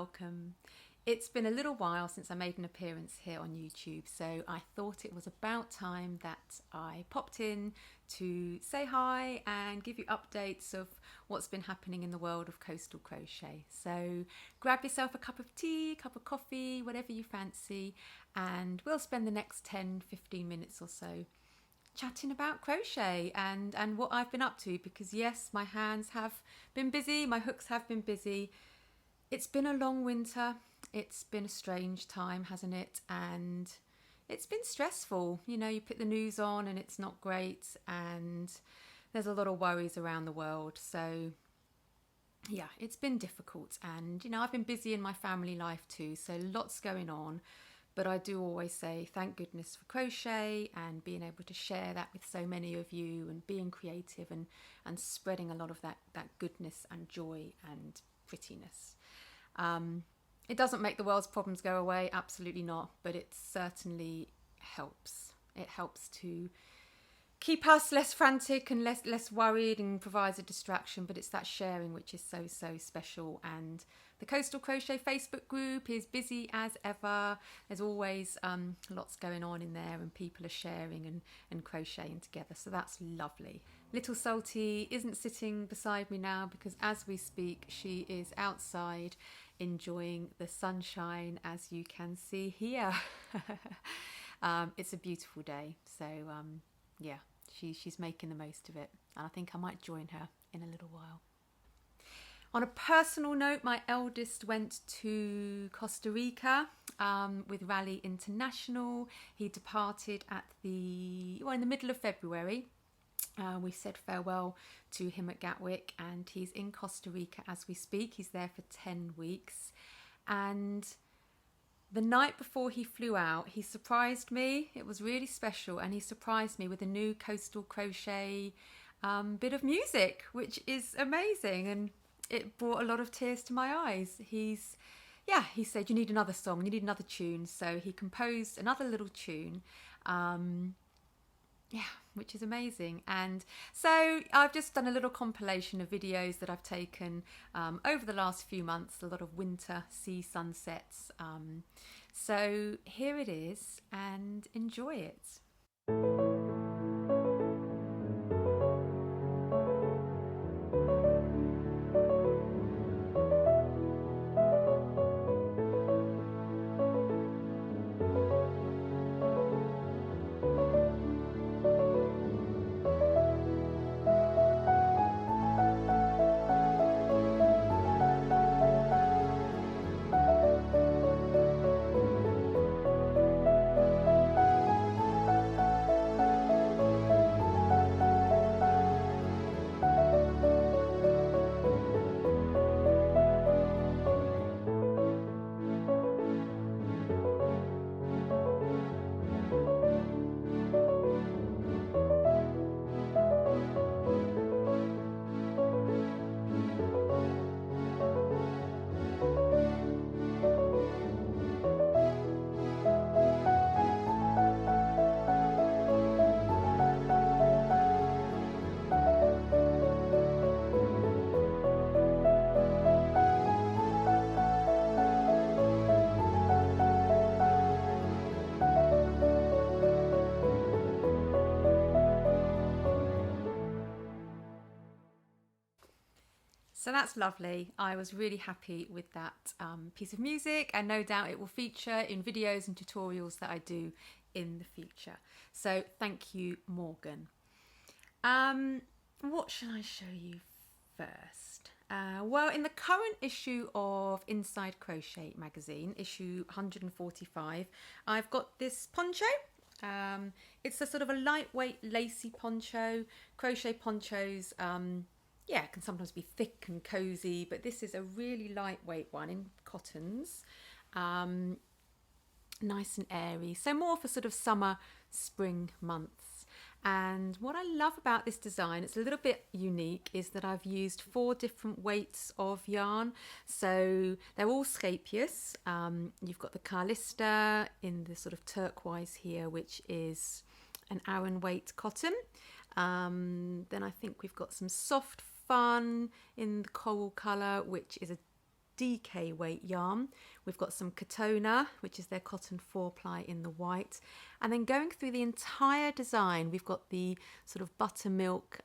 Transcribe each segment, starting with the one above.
welcome. It's been a little while since I made an appearance here on YouTube, so I thought it was about time that I popped in to say hi and give you updates of what's been happening in the world of coastal crochet. So grab yourself a cup of tea, cup of coffee, whatever you fancy, and we'll spend the next 10-15 minutes or so chatting about crochet and what I've been up to, because yes, my hands have been busy, my hooks have been busy. It's been a long winter. It's been a strange time, hasn't it? And it's been stressful. You know, you put the news on and it's not great, and there's a lot of worries around the world. So yeah, it's been difficult. And, you know, I've been busy in my family life too, so lots going on. But I do always say thank goodness for crochet and being able to share that with so many of you and being creative and spreading a lot of that goodness and joy and prettiness. It doesn't make the world's problems go away, absolutely not, but it certainly helps. It helps to keep us less frantic and less worried and provides a distraction, but it's that sharing which is so special. And the Coastal Crochet Facebook group is busy as ever. There's always lots going on in there, and people are sharing and crocheting together, so that's lovely. Little Salty isn't sitting beside me now because as we speak she is outside enjoying the sunshine, as you can see here. It's a beautiful day, so yeah, she's making the most of it, and I think I might join her in a little while. On a personal note, my eldest went to Costa Rica with Rally International. He departed in the middle of February. We said farewell to him at Gatwick, and he's in Costa Rica as we speak. He's there for 10 weeks. And the night before he flew out, he surprised me. It was really special, and he surprised me with a new Coastal Crochet bit of music, which is amazing, and it brought a lot of tears to my eyes. He said, you need another song, you need another tune. So he composed another little tune, which is amazing. And so I've just done a little compilation of videos that I've taken over the last few months, a lot of winter sea sunsets. So here it is, and enjoy it. So that's lovely. I was really happy with that piece of music, and no doubt it will feature in videos and tutorials that I do in the future. So thank you, Morgan. What shall I show you first? Well, in the current issue of Inside Crochet Magazine, issue 145, I've got this poncho. It's a sort of a lightweight lacy poncho. Crochet ponchos can sometimes be thick and cozy, but this is a really lightweight one in cottons, nice and airy, so more for sort of summer, spring months. And what I love about this design, it's a little bit unique, is that I've used 4 different weights of yarn. So they're all scapious. You've got the Carlista in the sort of turquoise here, which is an Aran weight cotton. Then I think we've got some soft fun in the coral colour, which is a DK weight yarn. We've got some Katona, which is their cotton 4-ply in the white. And then going through the entire design, we've got the sort of buttermilk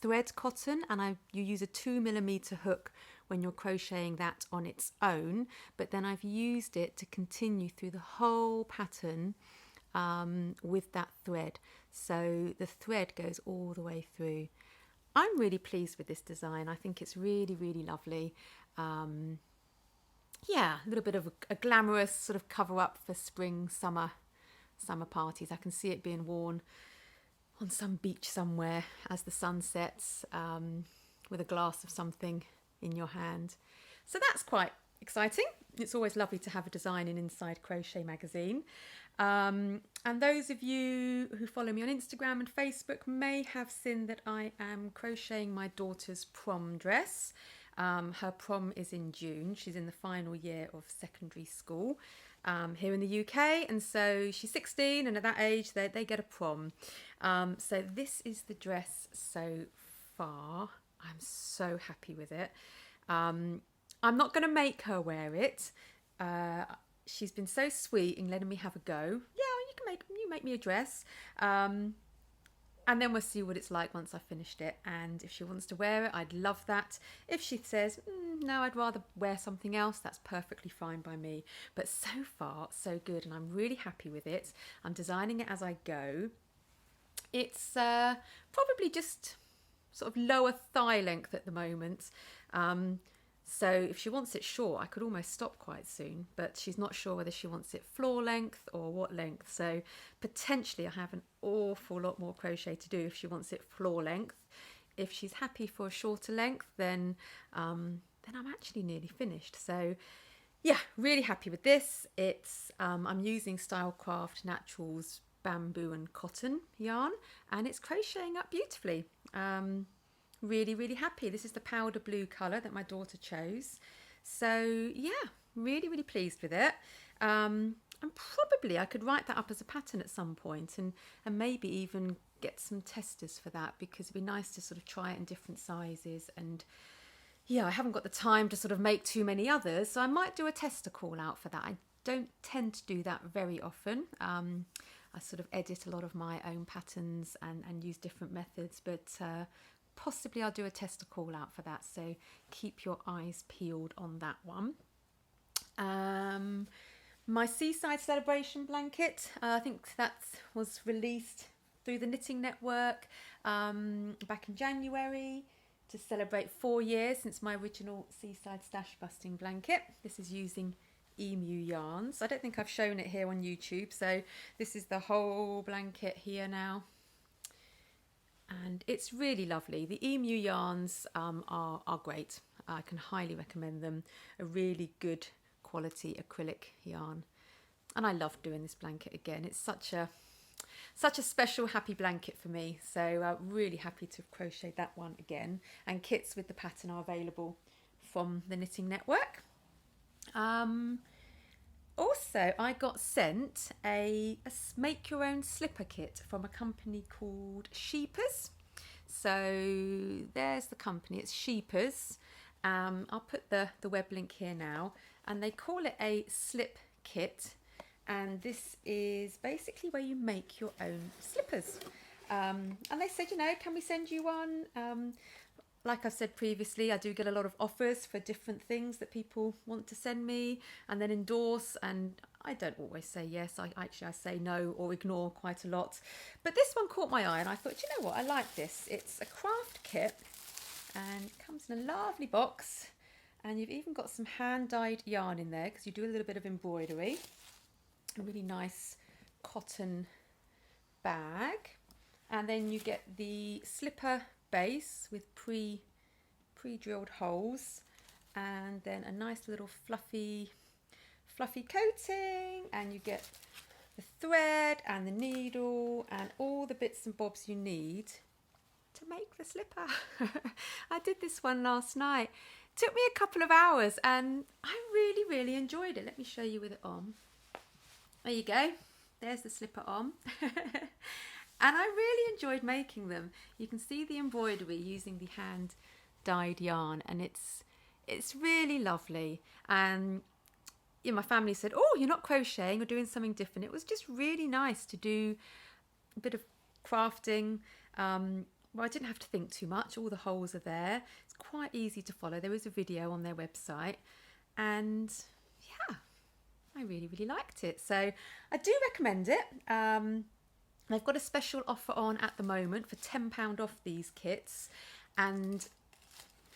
thread cotton, and you use a 2mm hook when you're crocheting that on its own, but then I've used it to continue through the whole pattern with that thread. So the thread goes all the way through. I'm really pleased with this design. I think it's really, really lovely. Yeah, a little bit of a glamorous sort of cover up for spring, summer parties. I can see it being worn on some beach somewhere as the sun sets, with a glass of something in your hand. So that's quite exciting. It's always lovely to have a design in inside Crochet Magazine. And those of you who follow me on Instagram and Facebook may have seen that I am crocheting my daughter's prom dress. Her prom is in June. She's in the final year of secondary school here in the UK, and so she's 16, and at that age they get a prom. So this is the dress so far. I'm so happy with it. I'm not going to make her wear it. She's been so sweet in letting me have a go. Yeah, you make me a dress. And then we'll see what it's like once I've finished it. And if she wants to wear it, I'd love that. If she says, no, I'd rather wear something else, that's perfectly fine by me. But so far, so good. And I'm really happy with it. I'm designing it as I go. It's probably just sort of lower thigh length at the moment. So if she wants it short, I could almost stop quite soon, but she's not sure whether she wants it floor length or what length. So potentially I have an awful lot more crochet to do if she wants it floor length. If she's happy for a shorter length, then I'm actually nearly finished. So yeah, really happy with this. It's I'm using Stylecraft Naturals bamboo and cotton yarn, and it's crocheting up beautifully. Really, really happy. This is the powder blue colour that my daughter chose. So yeah, really, really pleased with it. And probably I could write that up as a pattern at some point and maybe even get some testers for that, because it'd be nice to sort of try it in different sizes. And yeah, I haven't got the time to sort of make too many others, so I might do a tester call out for that. I don't tend to do that very often. I sort of edit a lot of my own patterns and use different methods, but possibly I'll do a tester call out for that, so keep your eyes peeled on that one. My Seaside Celebration blanket, I think that was released through the Knitting Network back in January to celebrate 4 years since my original Seaside Stash Busting blanket. This is using emu yarns. I don't think I've shown it here on YouTube, so this is the whole blanket here now. And it's really lovely. The emu yarns are great. I can highly recommend them. A really good quality acrylic yarn. And I love doing this blanket again. It's such a special, happy blanket for me. So really happy to have crocheted that one again. And kits with the pattern are available from the Knitting Network. Also, I got sent a make your own slipper kit from a company called Sheepers. So there's the company, it's Sheepers. I'll put the web link here now, and they call it a slip kit. And this is basically where you make your own slippers. And they said, can we send you one? Like I've said previously, I do get a lot of offers for different things that people want to send me and then endorse, and I don't always say yes. I say no or ignore quite a lot. But this one caught my eye, and I thought, you know what, I like this. It's a craft kit, and it comes in a lovely box, and you've even got some hand-dyed yarn in there because you do a little bit of embroidery. A really nice cotton bag, and then you get the slipper base with pre-drilled holes, and then a nice little fluffy coating, and you get the thread and the needle and all the bits and bobs you need to make the slipper. I did this one last night. It took me a couple of hours and I really, really enjoyed it. Let me show you with it on. There you go. There's the slipper on. And I really enjoyed making them. You can see the embroidery using the hand dyed yarn, and it's It's really lovely. And my family said, oh, you're not crocheting, you're doing something different. It was just really nice to do a bit of crafting. Well, I didn't have to think too much. All the holes are there. It's quite easy to follow. There is a video on their website. And yeah, I really, really liked it. So I do recommend it. They've got a special offer on at the moment for £10 off these kits. And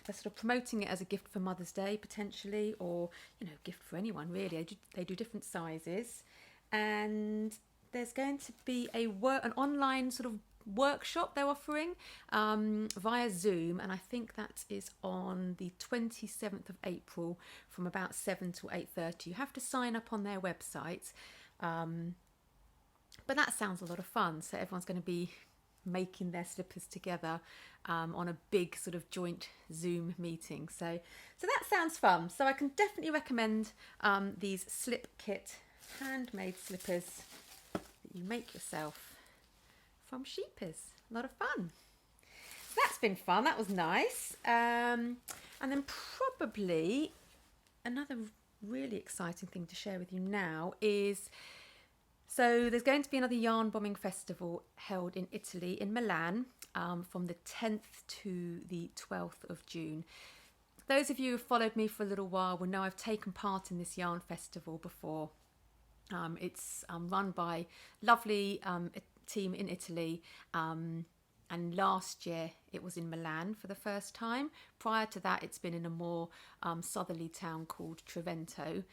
they're sort of promoting it as a gift for Mother's Day potentially, or gift for anyone really. They do different sizes, and there's going to be an online sort of workshop they're offering via Zoom, and I think that is on the 27th of April from about 7 to 8:30. You have to sign up on their website, but that sounds a lot of fun. So everyone's going to be making their slippers together on a big sort of joint Zoom meeting. So that sounds fun. So I can definitely recommend these slip kit handmade slippers that you make yourself from sheepers. A lot of fun. So that's been fun. That was nice. And then probably another really exciting thing to share with you now is, so there's going to be another yarn bombing festival held in Italy, in Milan, from the 10th to the 12th of June. Those of you who have followed me for a little while will know I've taken part in this yarn festival before. It's run by a lovely team in Italy, and last year it was in Milan for the first time. Prior to that, it's been in a more southerly town called Trivento.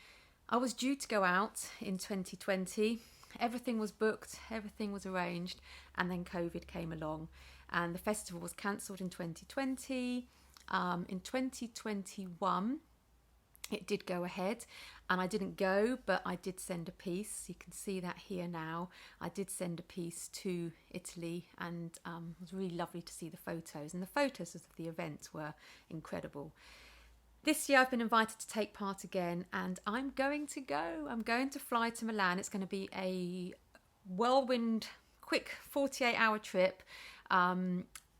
I was due to go out in 2020. Everything was booked, everything was arranged, and then COVID came along and the festival was cancelled in 2020. In 2021 it did go ahead, and I didn't go, but I did send a piece. You can see that here now. I did send a piece to Italy, and it was really lovely to see the photos, and the photos of the event were incredible. This year I've been invited to take part again, and I'm going to go. I'm going to fly to Milan. It's going to be a whirlwind, quick 48-hour trip.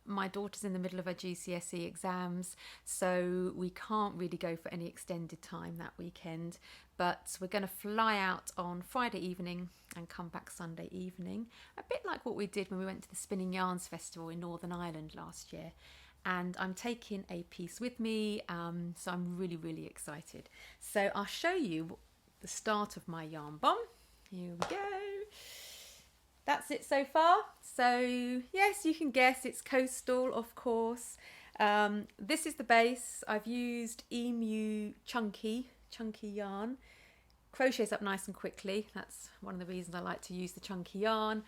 My daughter's in the middle of her GCSE exams, so we can't really go for any extended time that weekend. But we're going to fly out on Friday evening and come back Sunday evening. A bit like what we did when we went to the Spinning Yarns Festival in Northern Ireland last year. And I'm taking a piece with me, so I'm really, really excited. So I'll show you the start of my yarn bomb. Here we go. That's it so far. So yes, you can guess it's coastal, of course. This is the base. I've used Emu chunky yarn. Crochets up nice and quickly. That's one of the reasons I like to use the chunky yarn.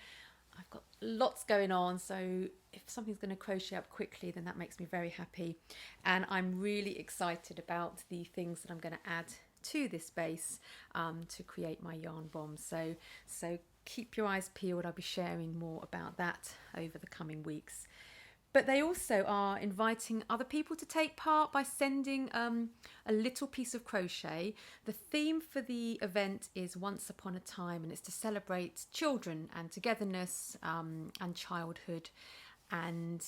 I've got lots going on, so if something's going to crochet up quickly, then that makes me very happy. And I'm really excited about the things that I'm going to add to this base to create my yarn bomb. So keep your eyes peeled. I'll be sharing more about that over the coming weeks. But they also are inviting other people to take part by sending a little piece of crochet. The theme for the event is Once Upon a Time, and it's to celebrate children and togetherness and childhood, and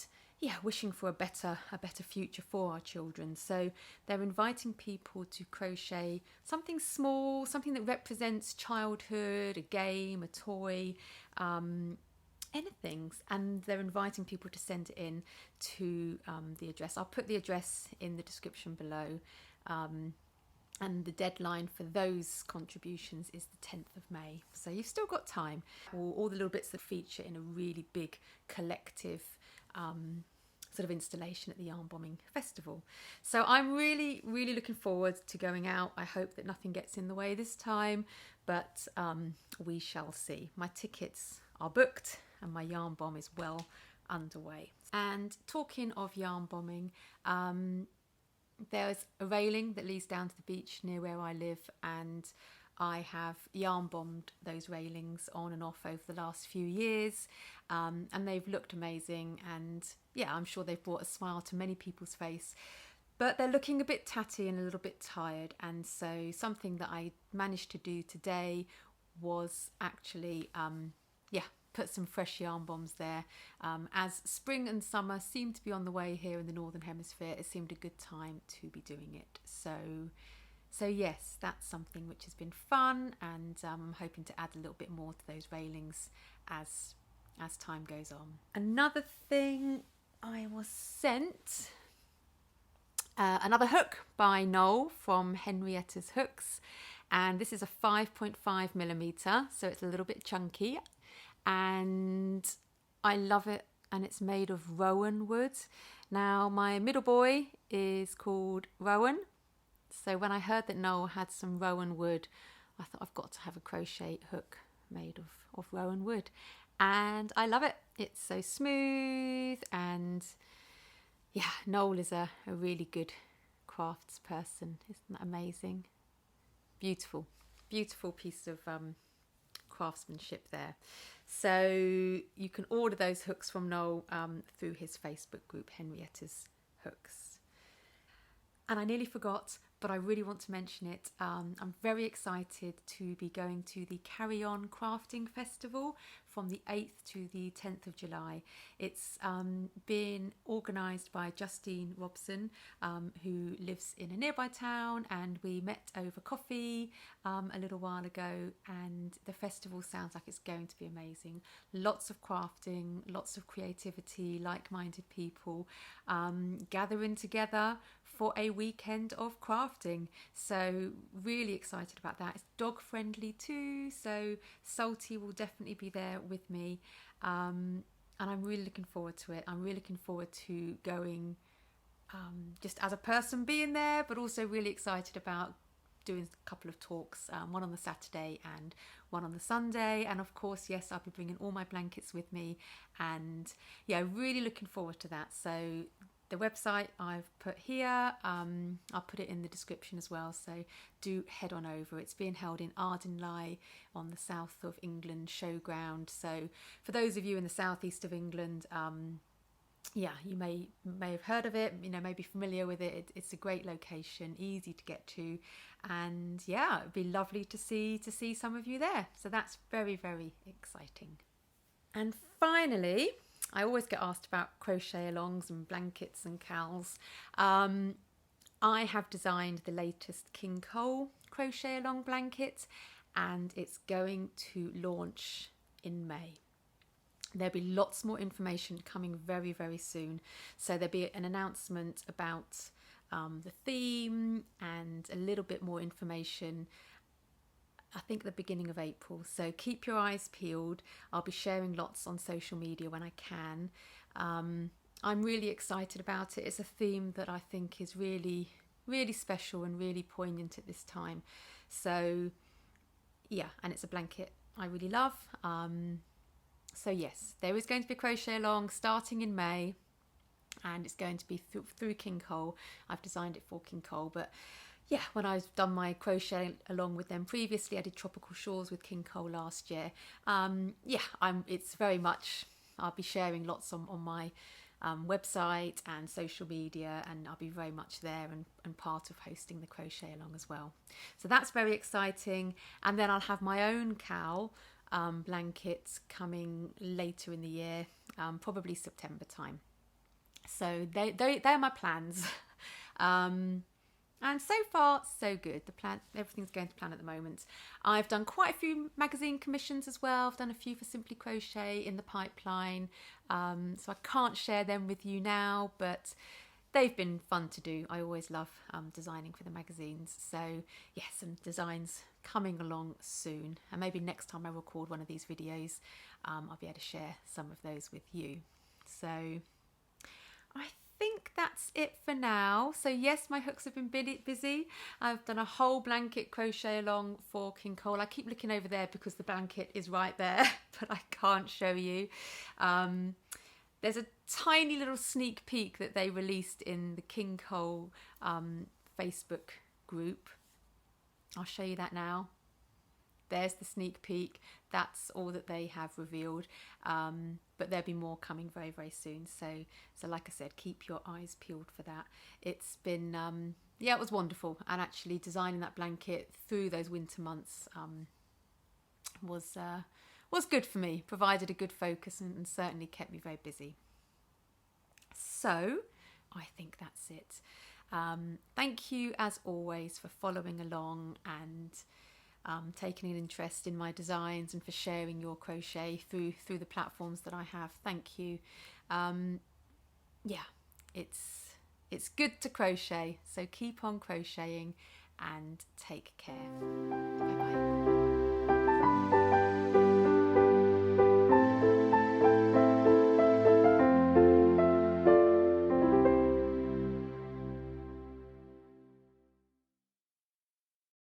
wishing for a better future for our children. So they're inviting people to crochet something small, something that represents childhood, a game, a toy, anything, and they're inviting people to send it in to the address. I'll put the address in the description below, and the deadline for those contributions is the 10th of May, so you've still got time. All the little bits that feature in a really big collective sort of installation at the Yarn Bombing Festival. So I'm really, really looking forward to going out. I hope that nothing gets in the way this time, but we shall see. My tickets are booked and my yarn bomb is well underway. And talking of yarn bombing, there's a railing that leads down to the beach near where I live, and I have yarn bombed those railings on and off over the last few years, and they've looked amazing, and I'm sure they've brought a smile to many people's face. But they're looking a bit tatty and a little bit tired, and so something that I managed to do today was actually put some fresh yarn bombs there. As spring and summer seem to be on the way here in the Northern Hemisphere, it seemed a good time to be doing it. So yes, that's something which has been fun, and I'm hoping to add a little bit more to those railings as time goes on. Another thing I was sent, another hook by Noel from Henrietta's Hooks, and this is a 5.5mm, so it's a little bit chunky, and I love it, and it's made of rowan wood. Now my middle boy is called Rowan, so when I heard that Noel had some rowan wood, I thought I've got to have a crochet hook made of rowan wood, and I love it. It's so smooth, and yeah, Noel is a really good crafts person. Isn't that amazing? Beautiful, beautiful piece of craftsmanship there. So you can order those hooks from Noel through his Facebook group, Henrietta's Hooks. And I nearly forgot, but I really want to mention it. I'm very excited to be going to the Carry On Crafting Festival from the 8th to the 10th of July. It's been organised by Justine Robson, who lives in a nearby town, and we met over coffee a little while ago, and the festival sounds like it's going to be amazing. Lots of crafting, lots of creativity, like-minded people gathering together for a weekend of crafting. So really excited about that. It's dog friendly too, so Salty will definitely be there with me, and I'm really looking forward to it. I'm really looking forward to going just as a person being there, but also really excited about doing a couple of talks, one on the Saturday and one on the Sunday, and of course, yes, I'll be bringing all my blankets with me, and yeah, really looking forward to that. So the website I've put here, I'll put it in the description as well, so do head on over. It's being held in Ardingly on the south of England showground. So for those of you in the southeast of England, yeah, you may have heard of it, you know, may be familiar with it. It's a great location, easy to get to, and yeah, it'd be lovely to see some of you there. So that's very, very exciting. And finally, I always get asked about crochet alongs and blankets and cowls. I have designed the latest King Cole crochet along blanket, and it's going to launch in May. There'll be lots more information coming very, very soon. So there'll be an announcement about the theme and a little bit more information, I think the beginning of April. So keep your eyes peeled. I'll be sharing lots on social media when I can. I'm really excited about it. It's a theme that I think is really, really special and really poignant at this time. So yeah, and it's a blanket I really love. So yes, there is going to be crochet along starting in May, and it's going to be through King Cole. I've designed it for King Cole, but yeah, when I've done my crochet along with them previously, I did Tropical Shores with King Cole last year. Yeah, it's very much, I'll be sharing lots on my website and social media, and I'll be very much there and part of hosting the crochet along as well. So that's very exciting. And then I'll have my own cowl blankets coming later in the year, probably September time. So they're my plans. And so far, so good. Everything's going to plan at the moment. I've done quite a few magazine commissions as well. I've done a few for Simply Crochet in the pipeline. So I can't share them with you now, but they've been fun to do. I always love designing for the magazines. So yes, some designs coming along soon. And maybe next time I record one of these videos, I'll be able to share some of those with you. So I think that's it for now. So yes, my hooks have been busy. I've done a whole blanket crochet along for King Cole. I keep looking over there because the blanket is right there, but I can't show you. There's a tiny little sneak peek that they released in the King Cole Facebook group. I'll show you that now. There's the sneak peek. That's all that they have revealed. But there'll be more coming very, very soon. So like I said, keep your eyes peeled for that. It's been, yeah, it was wonderful. And actually designing that blanket through those winter months was was good for me, provided a good focus and certainly kept me very busy. So I think that's it. Thank you as always for following along and taking an interest in my designs and for sharing your crochet through the platforms that I have. Thank you. Yeah, it's good to crochet, so keep on crocheting and take care. Bye bye.